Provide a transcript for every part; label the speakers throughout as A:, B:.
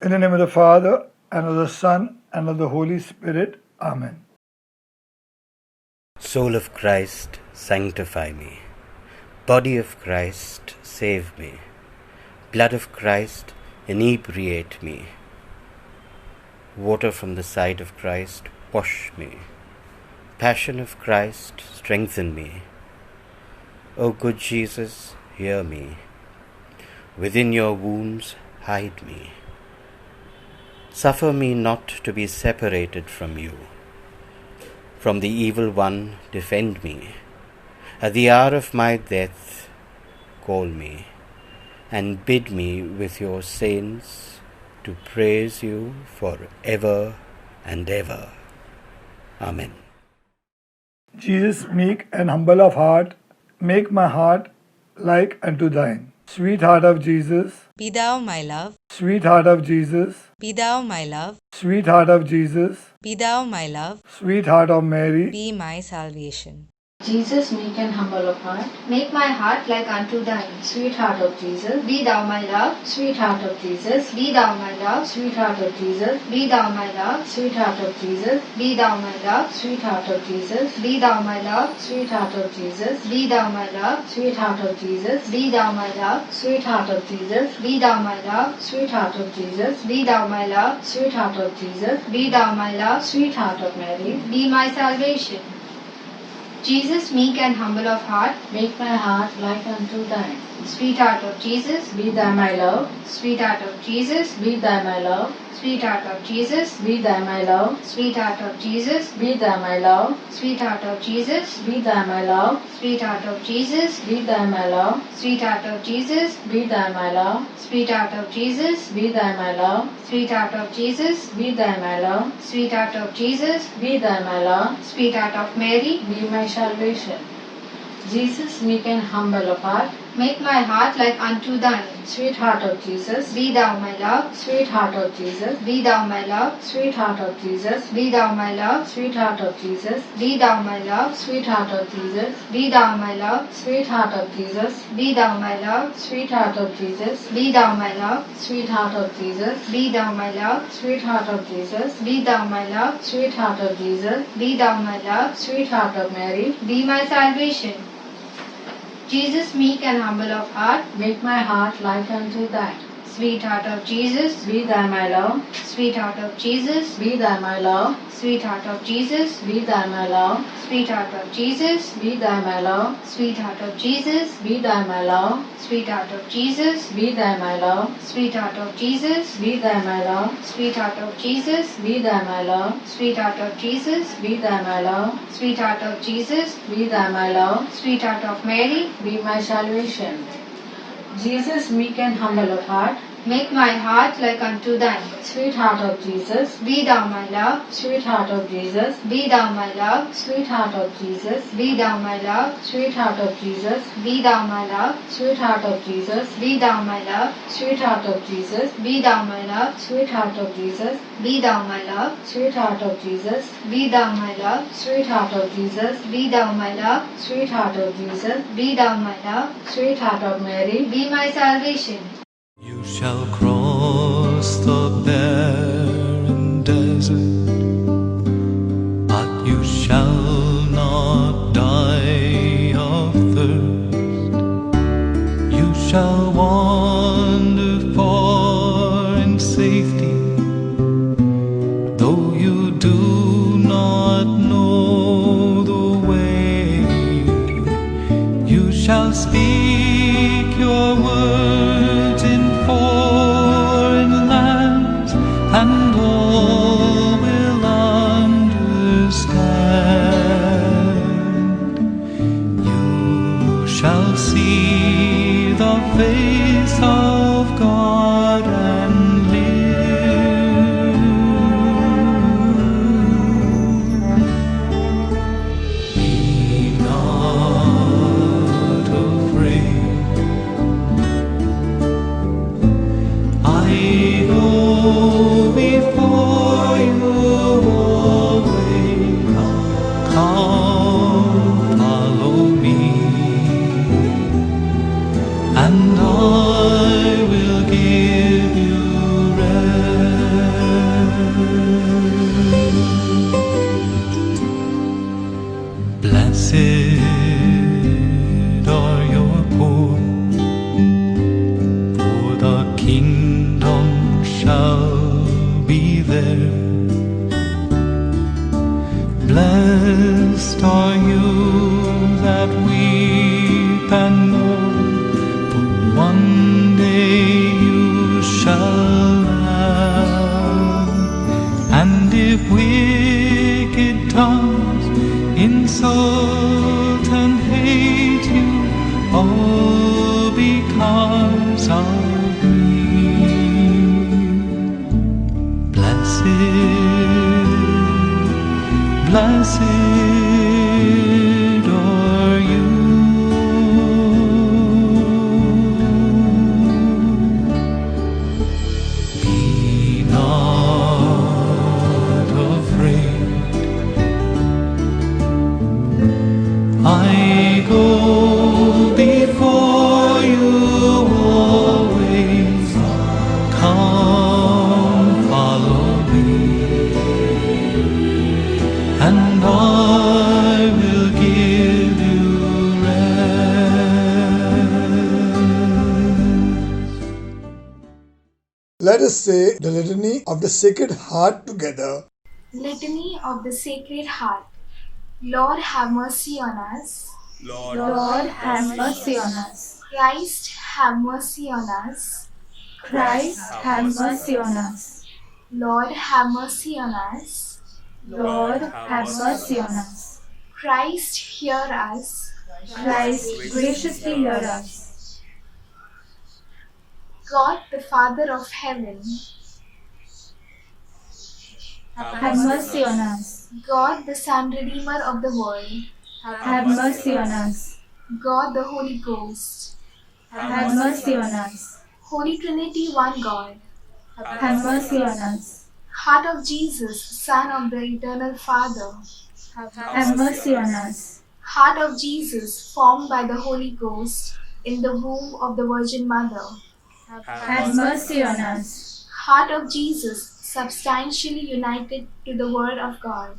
A: In the name of the Father, and of the Son, and of the Holy Spirit. Amen.
B: Soul of Christ, sanctify me. Body of Christ, save me. Blood of Christ, inebriate me. Water from the side of Christ, wash me. Passion of Christ, strengthen me. O good Jesus, hear me. Within your wounds, hide me. Suffer me not to be separated from you. From the evil one, defend me. At the hour of my death, call me, and bid me with your saints to praise you for ever and ever. Amen.
A: Jesus, meek and humble of heart, make my heart like unto thine. Sweet heart of Jesus,
C: Be thou my love,
A: sweet heart of Jesus,
C: be thou my love,
A: sweet heart of Jesus,
C: be thou my love,
A: sweet heart of Mary,
C: be my salvation.
D: Jesus, meek and humble of heart, make my heart like unto thine. Sweetheart of Jesus, be thou my love. Sweetheart of Jesus, be thou my love. Sweetheart of Jesus, be thou my love. Sweetheart of Jesus, be thou my love. Sweetheart of Jesus, be thou my love. Sweetheart of Jesus, be thou my love. Sweetheart of Jesus, be thou my love. Sweetheart of Jesus, be thou my love. Sweetheart of Jesus, be thou my love. Sweetheart of Jesus, be thou my love. Sweetheart of Mary, be my salvation. Jesus, meek and humble of heart, make my heart like unto thine. Sweetheart of Jesus, be thou my love. Sweetheart of Jesus, be thou my love. Sweetheart of Jesus, be thou my love. Sweetheart of Jesus, be thou my love. Sweetheart of Jesus, be thou my love. Sweetheart of Jesus, be thou my love. Sweetheart of Jesus, be thou my love. Sweetheart of Jesus, be thou my love. Sweetheart of Jesus, be thou my love. Sweetheart of Jesus, be thou my love. Sweetheart of Mary, be my salvation. Jesus, meek and humble of heart, make my heart like unto thine. Sweetheart of Jesus, be thou my love. Sweetheart of Jesus, be thou my love. Sweetheart of Jesus, be thou my love. Sweetheart of Jesus, be thou my love. Sweetheart of Jesus, be thou my love. Sweetheart of Jesus, be thou my love. Sweetheart of Jesus, be thou my love. Sweetheart of Jesus, be thou my love. Sweetheart of Jesus, be thou my love. Sweetheart of Jesus, be thou my love. Sweetheart of Mary, be my salvation. Jesus, meek and humble of heart, make my heart like unto thine. Sweetheart of Jesus, be thou my love. Sweetheart of Jesus, be thou my love. Sweetheart of Jesus, be thou my love. Sweetheart of Jesus, be thou my love. Sweetheart of Jesus, be thou my love. Sweetheart of Jesus, be thou my love. Sweetheart of Jesus, be thou my love. Sweetheart of Jesus, be thou my love. Sweetheart of Jesus, be thou my love. Sweetheart of Jesus, be thou my love. Sweetheart of Mary, be my salvation. Jesus, meek and humble of heart, make my heart like unto thine. Sweetheart of Jesus, be thou my love. Sweetheart of Jesus, be thou my love. Sweetheart of Jesus, be thou my love. Sweetheart of Jesus, be thou my love. Sweetheart of Jesus, be thou my love. Sweetheart of Jesus, be thou my love. Sweetheart of Jesus, be thou my love. Sweetheart of Jesus, be thou my love. Sweetheart of Jesus, be thou my love. Sweetheart of Jesus, be thou my love. Sweetheart of Mary, be my salvation.
E: You shall cross the barren desert, but you shall not die of thirst. You shall wander far in safety, though you do not know the way. You shall speak your words in foreign lands, and all will understand. You shall see the face of God and live. Be not afraid. I go before you always. Come, follow me, and I will give you because of me. Blessed are you. Be not afraid. I go before you always. Come, follow me, and I will give you rest.
A: Let us say the Litany of the Sacred Heart together.
F: Litany of the Sacred Heart. Lord, have mercy on us.
G: Lord, have mercy on us.
F: Christ, have mercy on us.
G: Christ, have mercy on us.
F: Lord, have mercy on us.
G: Lord, have mercy on us.
F: Christ, hear us.
G: Christ, graciously hear us.
F: God, the Father of heaven.
G: Have mercy on us.
F: God, the Son Redeemer of the world.
G: Have mercy on us.
F: God, the Holy Ghost.
G: Have mercy on us.
F: Holy Trinity, one God.
G: Have mercy on us.
F: Heart of Jesus, Son of the Eternal Father.
G: Have mercy on us.
F: Heart of Jesus, formed by the Holy Ghost in the womb of the Virgin Mother.
G: Have mercy on us.
F: Heart of Jesus, substantially united to the Word of God.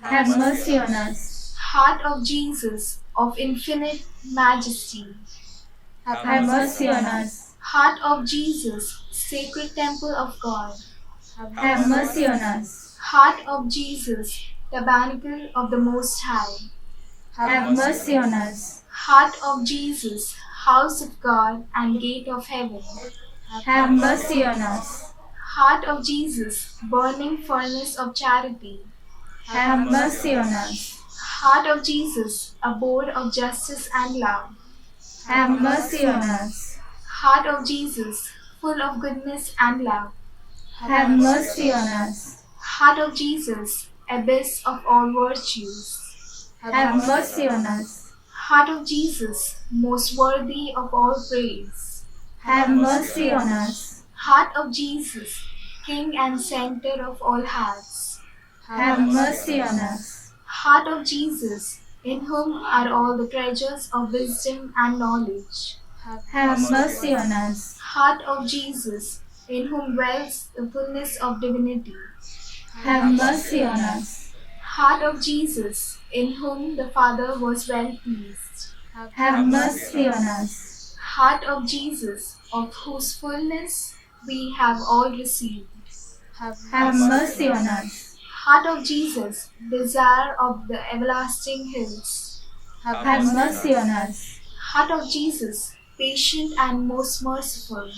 G: Have mercy on us.
F: Heart of Jesus, of infinite majesty.
G: Have mercy on us.
F: Heart of Jesus, sacred temple of God.
G: Have mercy on us.
F: Heart of Jesus, tabernacle of the Most High.
G: Have mercy on us.
F: Heart of Jesus, house of God and gate of heaven.
G: Have mercy on us.
F: Heart of Jesus, burning furnace of charity.
G: Have mercy on us.
F: Heart of Jesus, abode of justice and love.
G: Have mercy on us.
F: Heart of Jesus, full of goodness and love.
G: Have mercy on us.
F: Heart of Jesus, abyss of all virtues.
G: Have mercy on us.
F: Heart of Jesus, most worthy of all praise.
G: Have mercy on us.
F: Heart of Jesus, King and center of all hearts.
G: Have mercy on us.
F: Heart of Jesus, in whom are all the treasures of wisdom and knowledge.
G: Have mercy on us.
F: Heart of Jesus, in whom dwells the fullness of divinity.
G: Have mercy on us.
F: Heart of Jesus, in whom the Father was well pleased.
G: Have mercy on us.
F: Heart of Jesus, of whose fullness we have all received.
G: Have mercy on us.
F: Heart of Jesus, desire of the everlasting hills.
G: Have mercy on us.
F: Heart of Jesus, patient and most merciful.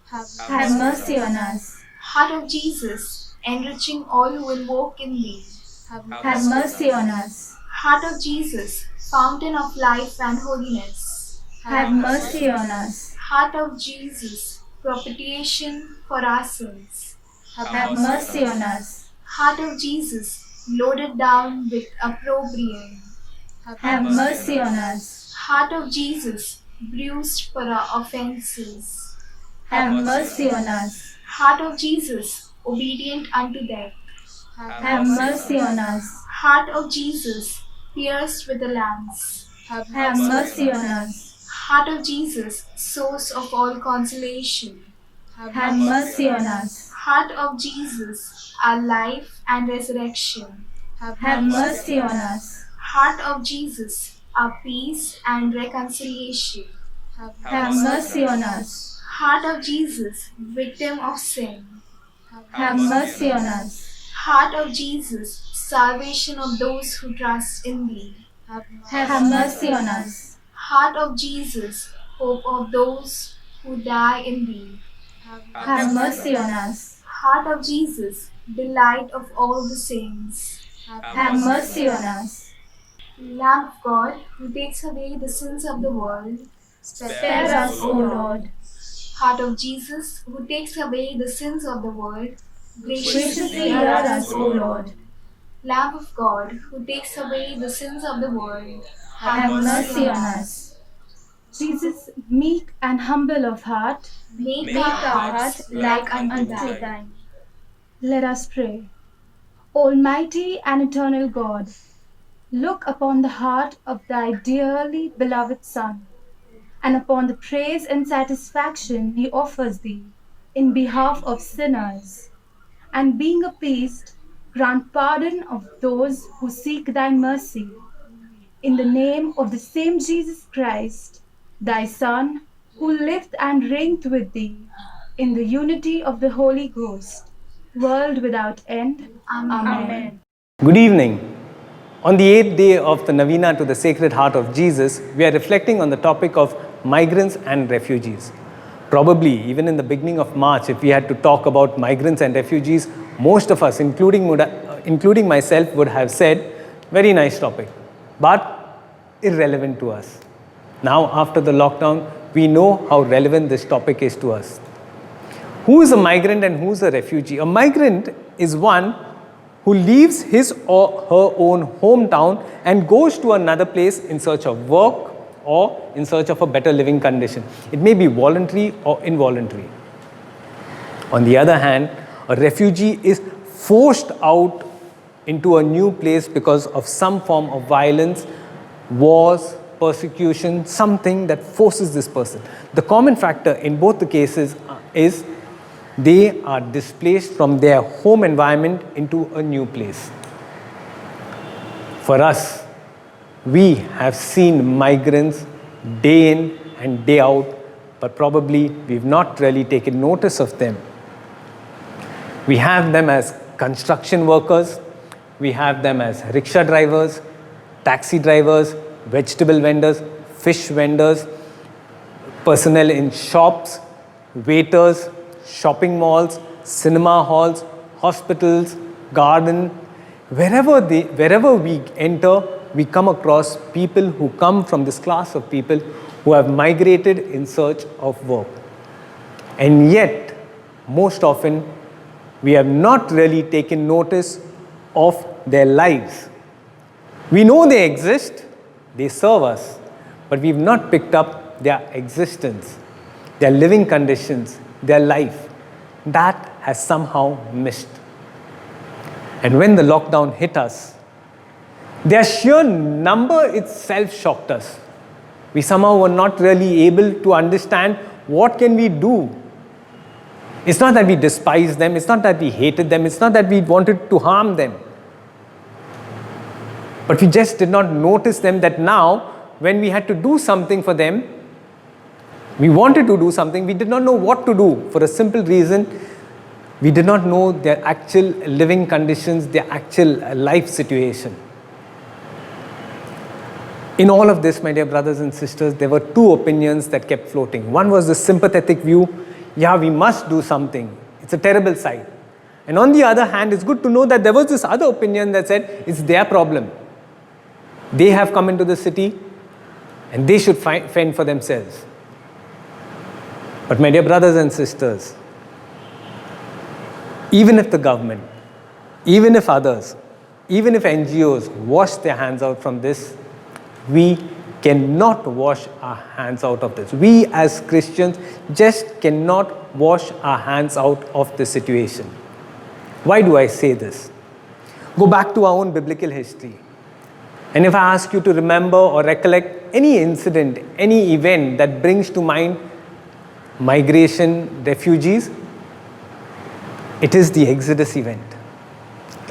G: Have mercy on us.
F: Heart of Jesus, enriching all who invoke in thee.
G: Have mercy on us.
F: Heart of Jesus, fountain of life and holiness.
G: Have mercy on us.
F: Heart of Jesus, propitiation for our sins.
G: Have mercy on us.
F: Heart of Jesus, loaded down with opprobrium.
G: Have mercy on us.
F: Heart of Jesus, bruised for our offenses.
G: Have mercy on us.
F: Heart of Jesus, obedient unto death.
G: Have mercy on us.
F: Heart of Jesus, pierced with a lance.
G: Have mercy on us.
F: Heart of Jesus, source of all consolation.
G: Have mercy on us.
F: Heart of Jesus, our life and resurrection.
G: Have mercy on us.
F: Heart of Jesus, our peace and reconciliation.
G: Have mercy on us.
F: Heart of Jesus, victim of sin.
G: Have mercy on us.
F: Heart of Jesus, salvation of those who trust in thee.
G: Have mercy on us.
F: Heart of Jesus, hope of those who die in thee.
G: Have mercy on us.
F: Heart of Jesus, delight of all the saints.
G: Have mercy on us.
F: Lamb of God, who takes away the sins of the world.
G: Spare us, O Lord.
F: Heart of Jesus, who takes away the sins of the world,
G: Graciously hear us, O Lord.
F: Lamb of God, who takes away the sins of the world,
G: Have mercy on us. Jesus, meek and humble of heart,
F: Make
G: our heart like unto thine. Let us pray. Almighty and eternal God, look upon the heart of thy dearly beloved Son, and upon the praise and satisfaction he offers thee in behalf of sinners, and being appeased, grant pardon of those who seek thy mercy. In the name of the same Jesus Christ, thy Son, who lived and reigned with thee in the unity of the Holy Ghost, world without end. Amen.
H: Good evening. On the 8th day of the Novena to the Sacred Heart of Jesus, we are reflecting on the topic of migrants and refugees. Probably, even in the beginning of March, if we had to talk about migrants and refugees, most of us, including myself, would have said, very nice topic, but irrelevant to us. Now, after the lockdown, we know how relevant this topic is to us. Who is a migrant and who is a refugee? A migrant is one who leaves his or her own hometown and goes to another place in search of work or in search of a better living condition. It may be voluntary or involuntary. On the other hand, a refugee is forced out into a new place because of some form of violence, wars, persecution, something that forces this person. The common factor in both the cases is they are displaced from their home environment into a new place. For us, we have seen migrants day in and day out, but probably we've not really taken notice of them. We have them as construction workers, we have them as rickshaw drivers, taxi drivers, vegetable vendors, fish vendors, personnel in shops, waiters, shopping malls, cinema halls, hospitals, garden. Wherever we enter, we come across people who come from this class of people who have migrated in search of work. And yet, most often, we have not really taken notice of their lives. We know they exist, they serve us, but we've not picked up their existence, their living conditions, their life. That has somehow missed. And when the lockdown hit us, their sheer number itself shocked us. We somehow were not really able to understand what can we do. It's not that we despised them, it's not that we hated them, it's not that we wanted to harm them. But we just did not notice them that now, when we had to do something for them, we wanted to do something, we did not know what to do for a simple reason. We did not know their actual living conditions, their actual life situation. In all of this, my dear brothers and sisters, there were two opinions that kept floating. One was the sympathetic view, yeah, we must do something. It's a terrible sight. And on the other hand, it's good to know that there was this other opinion that said, it's their problem. They have come into the city and they should fend for themselves. But my dear brothers and sisters, even if the government, even if others, even if NGOs wash their hands out from this, we cannot wash our hands out of this. We as Christians just cannot wash our hands out of this situation. Why do I say this? Go back to our own biblical history. And if I ask you to remember or recollect any incident, any event that brings to mind migration, refugees, it is the Exodus event.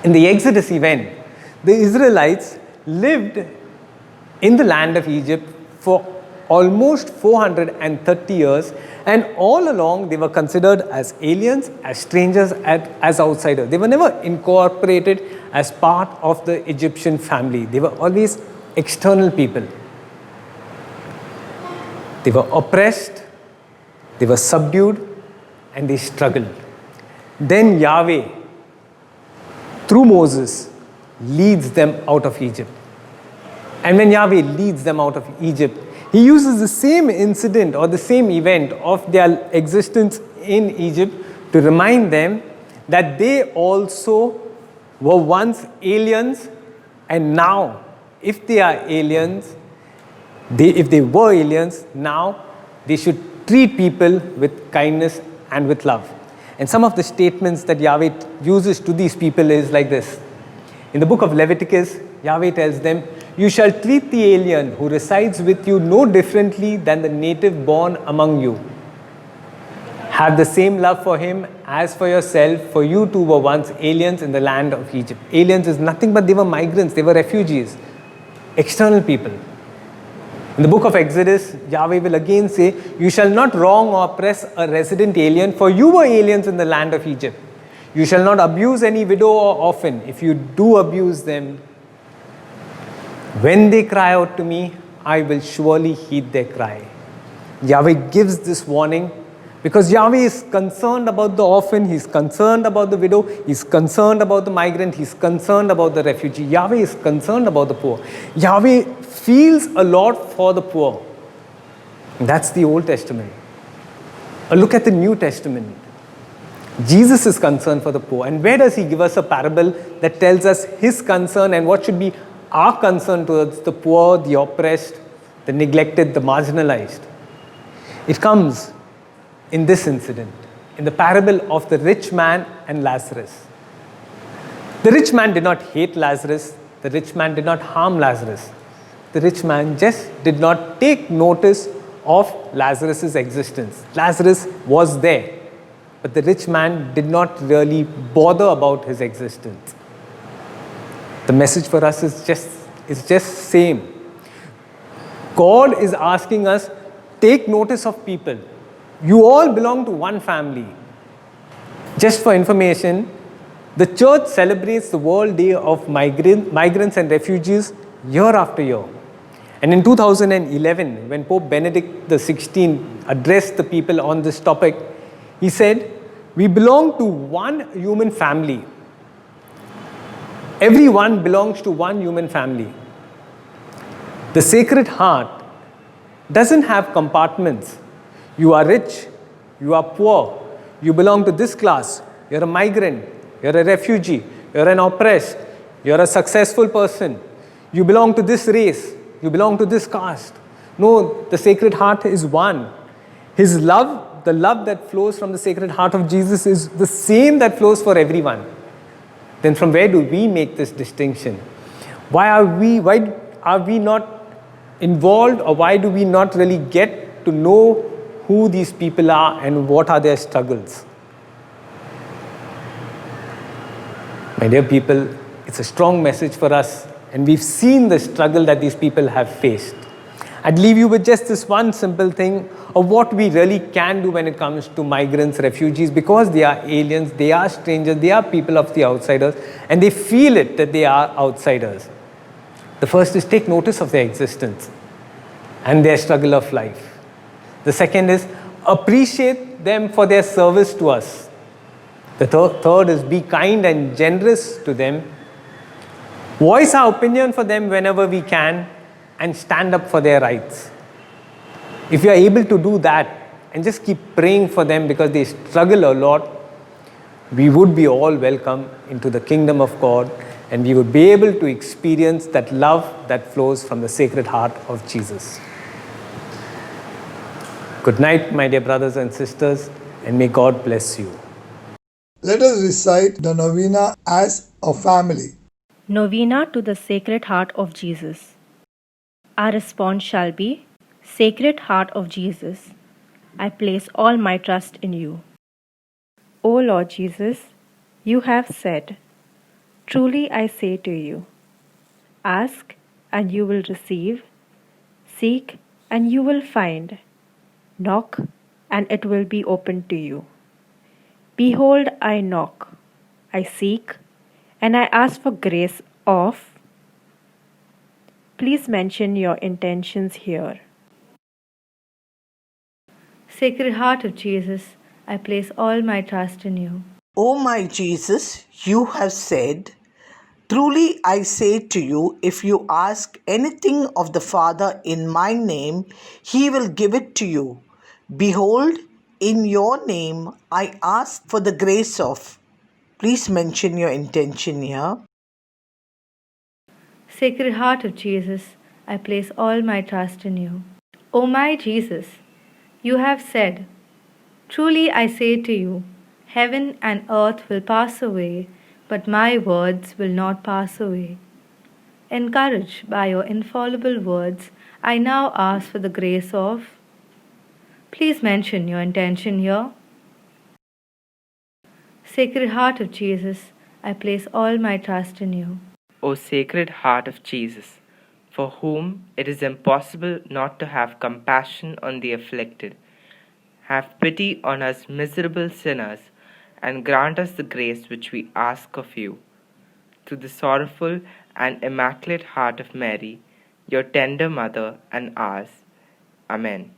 H: In the Exodus event, the Israelites lived in the land of Egypt for almost 430 years, and all along they were considered as aliens, as strangers, as outsiders. They were never incorporated as part of the Egyptian family. They were always external people. They were oppressed, they were subdued, and they struggled. Then Yahweh, through Moses, leads them out of Egypt. And when Yahweh leads them out of Egypt, He uses the same incident or the same event of their existence in Egypt to remind them that they also were once aliens, and now, if they are aliens, if they were aliens, now they should treat people with kindness and with love. And some of the statements that Yahweh uses to these people is like this. In the book of Leviticus, Yahweh tells them, "You shall treat the alien who resides with you no differently than the native born among you. Have the same love for him as for yourself, for you too were once aliens in the land of Egypt." Aliens is nothing but they were migrants, they were refugees, external people. In the book of Exodus, Yahweh will again say, "You shall not wrong or oppress a resident alien, for you were aliens in the land of Egypt. You shall not abuse any widow or orphan. If you do abuse them, when they cry out to me, I will surely heed their cry." Yahweh gives this warning because Yahweh is concerned about the orphan, He's concerned about the widow, He's concerned about the migrant, He's concerned about the refugee. Yahweh is concerned about the poor. Yahweh feels a lot for the poor. That's the Old Testament. A look at the New Testament. Jesus is concerned for the poor. And where does He give us a parable that tells us His concern and what should be our concern towards the poor, the oppressed, the neglected, the marginalized? It comes in this incident, in the parable of the rich man and Lazarus. The rich man did not hate Lazarus. The rich man did not harm Lazarus. The rich man just did not take notice of Lazarus' existence. Lazarus was there, but the rich man did not really bother about his existence. The message for us is just same. God is asking us, take notice of people. You all belong to one family. Just for information, the church celebrates the World Day of Migrants and Refugees year after year. And in 2011, when Pope Benedict XVI addressed the people on this topic, he said, "We belong to one human family. Everyone belongs to one human family. The Sacred Heart doesn't have compartments. You are rich, you are poor, you belong to this class, you're a migrant, you're a refugee, you're an oppressed, you're a successful person, you belong to this race, you belong to this caste." No, the Sacred Heart is one. His love, the love that flows from the Sacred Heart of Jesus, is the same that flows for everyone. Then from where do we make this distinction? Why are we not involved, or why do we not really get to know who these people are and what are their struggles? My dear people, it's a strong message for us, and we've seen the struggle that these people have faced. I'd leave you with just this one simple thing of what we really can do when it comes to migrants, refugees, because they are aliens, they are strangers, they are people of the outsiders, and they feel it that they are outsiders. The first is take notice of their existence and their struggle of life. The second is appreciate them for their service to us. The third is be kind and generous to them. Voice our opinion for them whenever we can, and stand up for their rights. If you are able to do that and just keep praying for them because they struggle a lot, we would be all welcome into the kingdom of God, and we would be able to experience that love that flows from the Sacred Heart of Jesus. Good night, my dear brothers and sisters, and may God bless you.
A: Let us recite the novena as a family.
I: Novena to the Sacred Heart of Jesus. Our response shall be, Sacred Heart of Jesus, I place all my trust in you. O Lord Jesus, you have said, truly I say to you, ask and you will receive, seek and you will find, knock and it will be opened to you. Behold, I knock, I seek, and I ask for grace of. Please mention your intentions here.
J: Sacred Heart of Jesus, I place all my trust in you.
K: O my Jesus, you have said, Truly I say to you, if you ask anything of the Father in my name, he will give it to you. Behold, in your name I ask for the grace of. Please mention your intention here.
J: Sacred Heart of Jesus, I place all my trust in you. O my Jesus, you have said, truly I say to you, heaven and earth will pass away, but my words will not pass away. Encouraged by your infallible words, I now ask for the grace of. Please mention your intention here. Sacred Heart of Jesus, I place all my trust in you.
L: O Sacred Heart of Jesus, for whom it is impossible not to have compassion on the afflicted, have pity on us miserable sinners, and grant us the grace which we ask of you. Through the sorrowful and immaculate heart of Mary, your tender mother and ours. Amen.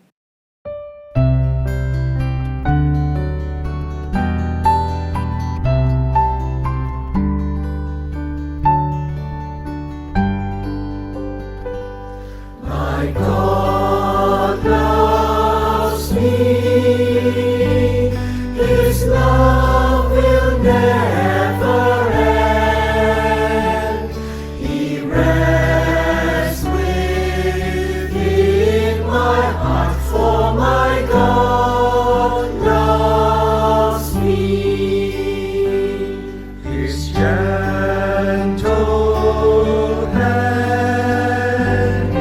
E: My God loves me, His love will never end. He rests within my heart, for my God loves me. His gentle hand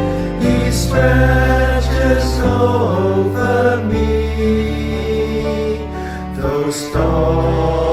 E: He stretches over me, though storms